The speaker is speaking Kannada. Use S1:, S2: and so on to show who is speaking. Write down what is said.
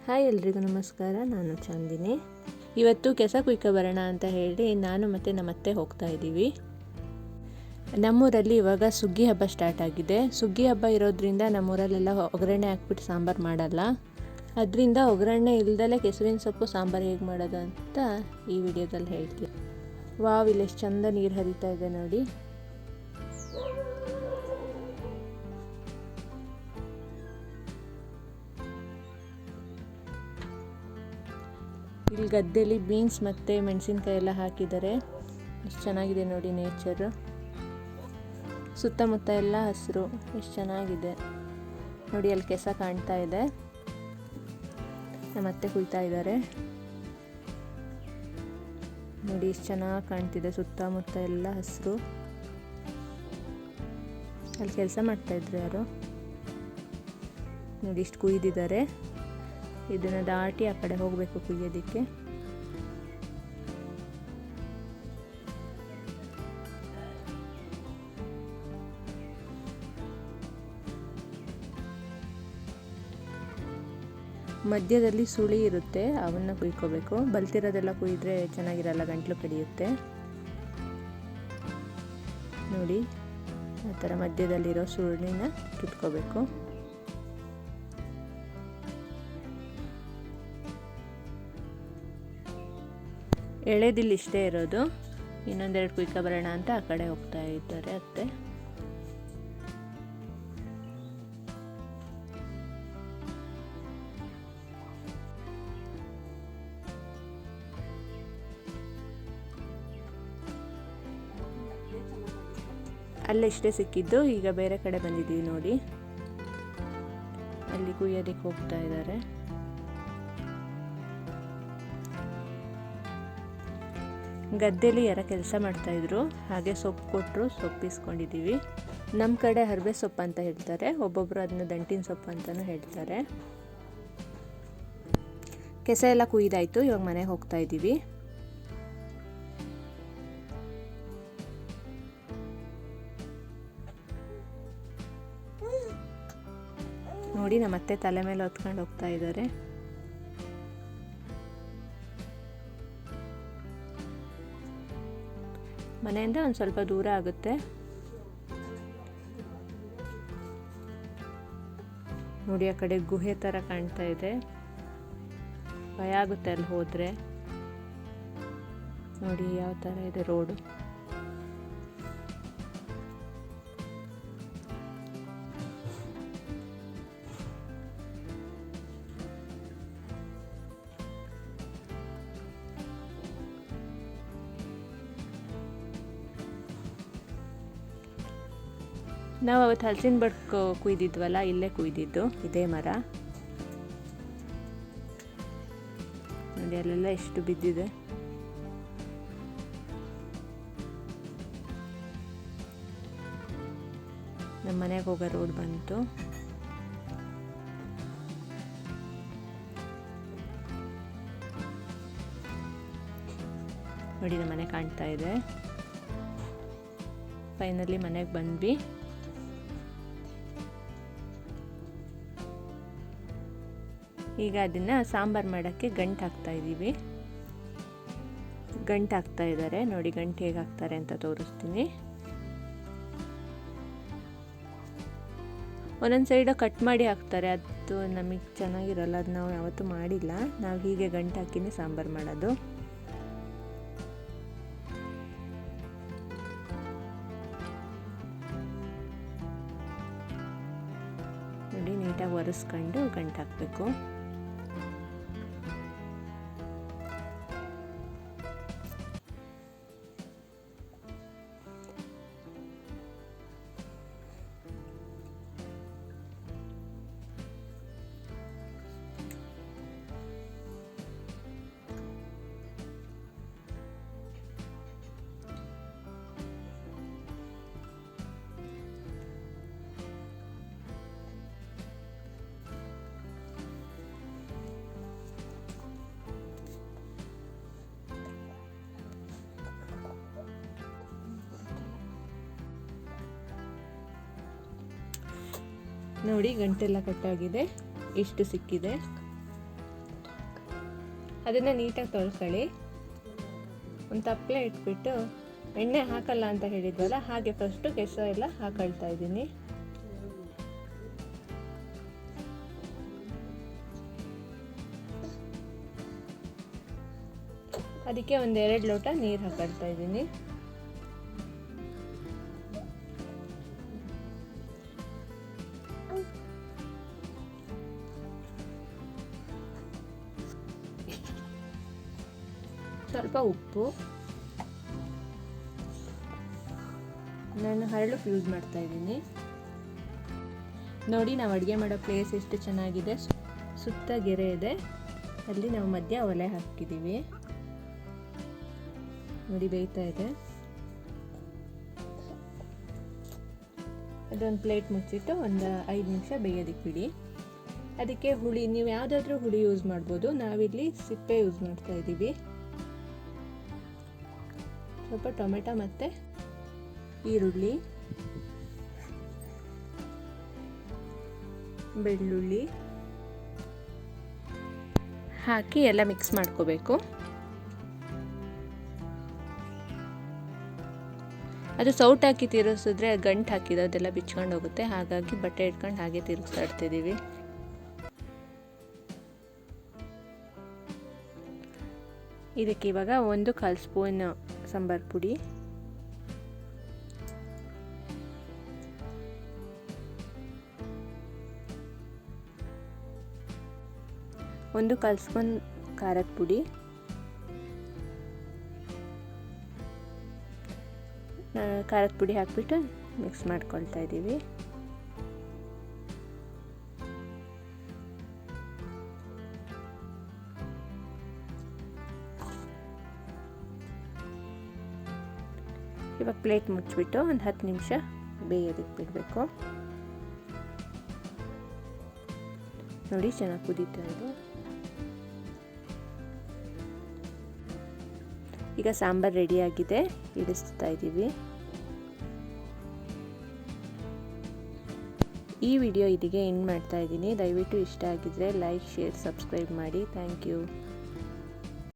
S1: ಹಾಯ್ ಎಲ್ರಿಗೂ ನಮಸ್ಕಾರ. ನಾನು ಚಾಂದಿನಿ. ಇವತ್ತು ಕೆಸ ಕುಯ್ಕೊ ಬರೋಣ ಅಂತ ಹೇಳಿ ನಾನು ಮತ್ತು ನಮ್ಮತ್ತೆ ಹೋಗ್ತಾ ಇದ್ದೀವಿ. ನಮ್ಮೂರಲ್ಲಿ ಇವಾಗ ಸುಗ್ಗಿ ಹಬ್ಬ ಸ್ಟಾರ್ಟ್ ಆಗಿದೆ. ಸುಗ್ಗಿ ಹಬ್ಬ ಇರೋದ್ರಿಂದ ನಮ್ಮೂರಲ್ಲೆಲ್ಲ ಒಗ್ಗರಣೆ ಹಾಕ್ಬಿಟ್ಟು ಸಾಂಬಾರು ಮಾಡಲ್ಲ. ಅದರಿಂದ ಒಗ್ಗರಣೆ ಇಲ್ದಲೇ ಕೆಸುವಿನ ಸೊಪ್ಪು ಸಾಂಬಾರು ಹೇಗೆ ಮಾಡೋದು ಅಂತ ಈ ವಿಡಿಯೋದಲ್ಲಿ ಹೇಳ್ತೀನಿ. ವಾವ್, ಇಲ್ಲಿ ಎಷ್ಟು ಚಂದ ನೀರು ಹರಿತಾ ಇದೆ ನೋಡಿ. ಇಲ್ಲಿ ಗದ್ದೆಲಿ ಬೀನ್ಸ್ ಮತ್ತು ಮೆಣಸಿನ್ಕಾಯಿ ಎಲ್ಲ ಹಾಕಿದ್ದಾರೆ. ಎಷ್ಟು ಚೆನ್ನಾಗಿದೆ ನೋಡಿ ನೇಚರು. ಸುತ್ತಮುತ್ತ ಎಲ್ಲ ಹಸಿರು, ಎಷ್ಟು ಚೆನ್ನಾಗಿದೆ ನೋಡಿ. ಅಲ್ಲಿ ಕೆಸ ಕಾಣ್ತಾ ಇದೆ. ನಮ್ಮತ್ತೆ ಕುಯ್ತಾ ಇದ್ದಾರೆ ನೋಡಿ. ಎಷ್ಟು ಚೆನ್ನಾಗಿ ಕಾಣ್ತಿದೆ, ಸುತ್ತಮುತ್ತ ಎಲ್ಲ ಹಸಿರು. ಅಲ್ಲಿ ಕೆಲಸ ಮಾಡ್ತಾಯಿದ್ರು ಯಾರು ನೋಡಿ. ಇಷ್ಟು ಕುಯ್ದಿದ್ದಾರೆ. ಇದನ್ನು ದಾಟಿ ಆ ಕಡೆ ಹೋಗಬೇಕು ಕುಯ್ಯೋದಕ್ಕೆ. ಮಧ್ಯದಲ್ಲಿ ಸುಳಿ ಇರುತ್ತೆ, ಅವನ್ನ ಕುಯ್ಕೋಬೇಕು. ಬಲ್ತಿರೋದೆಲ್ಲ ಕುಯ್ದ್ರೆ ಚೆನ್ನಾಗಿರಲ್ಲ, ಗಂಟ್ಲು ಕಡಿಯುತ್ತೆ ನೋಡಿ. ಆ ಥರ ಮಧ್ಯದಲ್ಲಿರೋ ಸುಳಿನ ಕಿತ್ಕೋಬೇಕು. ಎಳೆದಿಲ್ಲಿ ಇಷ್ಟೇ ಇರೋದು. ಇನ್ನೊಂದೆರಡು ಕುಯ್ಕೊ ಬರೋಣ ಅಂತ ಆ ಕಡೆ ಹೋಗ್ತಾ ಇದ್ದಾರೆ ಅತ್ತೆ. ಅಲ್ಲಿಷ್ಟೇ ಸಿಕ್ಕಿದ್ದು. ಈಗ ಬೇರೆ ಕಡೆ ಬಂದಿದ್ದೀವಿ ನೋಡಿ. ಅಲ್ಲಿ ಕುಯ್ಯೋದಕ್ಕೆ ಹೋಗ್ತಾ ಇದ್ದಾರೆ. ಗದ್ದೆಲಿ ಯಾರ ಕೆಲಸ ಮಾಡ್ತಾಯಿದ್ರು, ಹಾಗೆ ಸೊಪ್ಪು ಕೊಟ್ಟರು, ಸೊಪ್ಪು ಇಸ್ಕೊಂಡಿದ್ದೀವಿ. ನಮ್ಮ ಕಡೆ ಹರಬೆ ಸೊಪ್ಪು ಅಂತ ಹೇಳ್ತಾರೆ, ಒಬ್ಬೊಬ್ಬರು ಅದನ್ನ ದಂಟಿನ ಸೊಪ್ಪು ಅಂತಲೂ ಹೇಳ್ತಾರೆ. ಕೆಸ ಎಲ್ಲ ಕುಯ್ದಾಯಿತು. ಇವಾಗ ಮನೆಗೆ ಹೋಗ್ತಾ ಇದ್ದೀವಿ. ನೋಡಿ, ನಮ್ಮತ್ತೆ ತಲೆ ಮೇಲೆ ಹೊತ್ಕೊಂಡು ಹೋಗ್ತಾ ಇದ್ದಾರೆ. ಮನೆಯಿಂದ ಒಂದು ಸ್ವಲ್ಪ ದೂರ ಆಗುತ್ತೆ ನೋಡಿ. ಆ ಕಡೆ ಗುಹೆ ಥರ ಕಾಣ್ತಾ ಇದೆ. ಭಯ ಆಗುತ್ತೆ ಅಲ್ಲಿ ಹೋದರೆ ನೋಡಿ ಯಾವ ಥರ ಇದೆ ರೋಡು. ನಾವು ಅವತ್ತು ಹಲಸಿನ ಬಡ್ಕು ಕುಯ್ದಿದ್ವಲ್ಲ, ಇಲ್ಲೇ ಕುಯ್ದಿದ್ದು ಇದೇ ಮರ ನೋಡಿ. ಅಲ್ಲೆಲ್ಲ ಎಷ್ಟು ಬಿದ್ದಿದೆ. ನಮ್ಮ ಮನೆಗೆ ಹೋಗೋ ರೋಡ್ ಬಂತು. ನೋಡಿ, ನಮ್ಮ ಮನೆ ಕಾಣ್ತಾ ಇದೆ. ಫೈನಲಿ ಮನೆಗೆ ಬಂದ್ವಿ. ಈಗ ಅದನ್ನು ಸಾಂಬಾರು ಮಾಡೋಕ್ಕೆ ಗಂಟು ಹಾಕ್ತಾ ಇದ್ದೀವಿ. ಗಂಟು ಹಾಕ್ತಾ ಇದ್ದಾರೆ ನೋಡಿ. ಗಂಟು ಹೇಗೆ ಹಾಕ್ತಾರೆ ಅಂತ ತೋರಿಸ್ತೀನಿ. ಒಂದೊಂದು ಸೈಡು ಕಟ್ ಮಾಡಿ ಹಾಕ್ತಾರೆ, ಅದು ನಮಗೆ ಚೆನ್ನಾಗಿರಲ್ಲ. ಅದು ನಾವು ಯಾವತ್ತೂ ಮಾಡಿಲ್ಲ. ನಾವು ಹೀಗೆ ಗಂಟು ಹಾಕಿನೇ ಸಾಂಬಾರು ಮಾಡೋದು. ನೋಡಿ, ನೀಟಾಗಿ ಒರೆಸ್ಕೊಂಡು ಗಂಟು ಹಾಕಬೇಕು. ನೋಡಿ, ಗಂಟೆಲ್ಲ ಕಟ್ಟಾಗಿದೆ. ಇಷ್ಟು ಸಿಕ್ಕಿದೆ. ಅದನ್ನು ನೀಟಾಗಿ ತೊಳ್ಕೊಳ್ಳಿ. ಒಂದು ತಪ್ಪಲೆ ಇಟ್ಬಿಟ್ಟು ಎಣ್ಣೆ ಹಾಕಲ್ಲ ಅಂತ ಹೇಳಿದ್ವಲ್ಲ, ಹಾಗೆ ಫಸ್ಟು ಕೆಸರು ಎಲ್ಲ ಹಾಕೊಳ್ತಾ ಇದ್ದೀನಿ. ಅದಕ್ಕೆ 1-2 ಲೋಟ ನೀರು ಹಾಕೊಳ್ತಾ ಇದ್ದೀನಿ. ಸ್ವಲ್ಪ ಉಪ್ಪು, ನಾನು ಹರಳುಪ್ಪು ಯೂಸ್ ಮಾಡ್ತಾ ಇದ್ದೀನಿ. ನೋಡಿ, ನಾವು ಅಡುಗೆ ಮಾಡೋ ಪ್ಲೇಸ್ ಎಷ್ಟು ಚೆನ್ನಾಗಿದೆ. ಸುತ್ತ ಗೆರೆ ಇದೆ, ಅಲ್ಲಿ ನಾವು ಮಧ್ಯ ಒಲೆ ಹಾಕಿದ್ದೀವಿ. ನೋಡಿ, ಬೇಯ್ತಾ ಇದೆ. ಅದೊಂದು ಪ್ಲೇಟ್ ಮುಚ್ಚಿಟ್ಟು ಒಂದು 5 ನಿಮಿಷ ಬೇಯೋದಕ್ಕೆ ಬಿಡಿ. ಅದಕ್ಕೆ ಹುಳಿ, ನೀವು ಯಾವುದಾದ್ರೂ ಹುಳಿ ಯೂಸ್ ಮಾಡ್ಬೋದು. ನಾವಿಲ್ಲಿ ಸಿಪ್ಪೆ ಯೂಸ್ ಮಾಡ್ತಾ ಇದ್ದೀವಿ. ಸ್ವಲ್ಪ ಟೊಮೆಟೊ ಮತ್ತು ಈರುಳ್ಳಿ, ಬೆಳ್ಳುಳ್ಳಿ ಹಾಕಿ ಎಲ್ಲ ಮಿಕ್ಸ್ ಮಾಡ್ಕೋಬೇಕು. ಅದು ಸೌಟ್ ಹಾಕಿ ತಿರುಗಿಸಿದ್ರೆ ಗಂಟು ಹಾಕಿದ್ದು ಅದೆಲ್ಲ ಬಿಚ್ಕೊಂಡು ಹೋಗುತ್ತೆ. ಹಾಗಾಗಿ ಬಟ್ಟೆ ಇಟ್ಕೊಂಡು ಹಾಗೆ ತಿರುಗಿಸ್ತಾ ಇರ್ತಿದ್ದೀವಿ. ಇದಕ್ಕೆ ಇವಾಗ 1/4 ಸ್ಪೂನ್ ಸಾಂಬಾರ್ ಪುಡಿ, ಒಂದು 1/4 ಸ್ಪೂನ್ ಖಾರದ ಪುಡಿ, ಖಾರದ ಪುಡಿ ಹಾಕ್ಬಿಟ್ಟು ಮಿಕ್ಸ್ ಮಾಡ್ಕೊಳ್ತಾ ಇದ್ದೀವಿ. ಇವಾಗ ಪ್ಲೇಟ್ ಮುಚ್ಚಿಬಿಟ್ಟು ಒಂದು 10 ನಿಮಿಷ ಬೇಯೋದಕ್ಕೆ ಬಿಡಬೇಕು. ನೋಡಿ, ಚೆನ್ನಾಗಿ ಕುದೀತಾ ಇದೆ. ಈಗ ಸಾಂಬಾರು ರೆಡಿಯಾಗಿದೆ, ಇಳಿಸ್ತಾ ಇದ್ದೀವಿ. ಈ ವಿಡಿಯೋ ಇಲ್ಲಿಗೆ ಎಂಡ್ ಮಾಡ್ತಾ ಇದ್ದೀನಿ. ದಯವಿಟ್ಟು ಇಷ್ಟ ಆಗಿದ್ರೆ ಲೈಕ್, ಶೇರ್, ಸಬ್ಸ್ಕ್ರೈಬ್ ಮಾಡಿ. Thank you.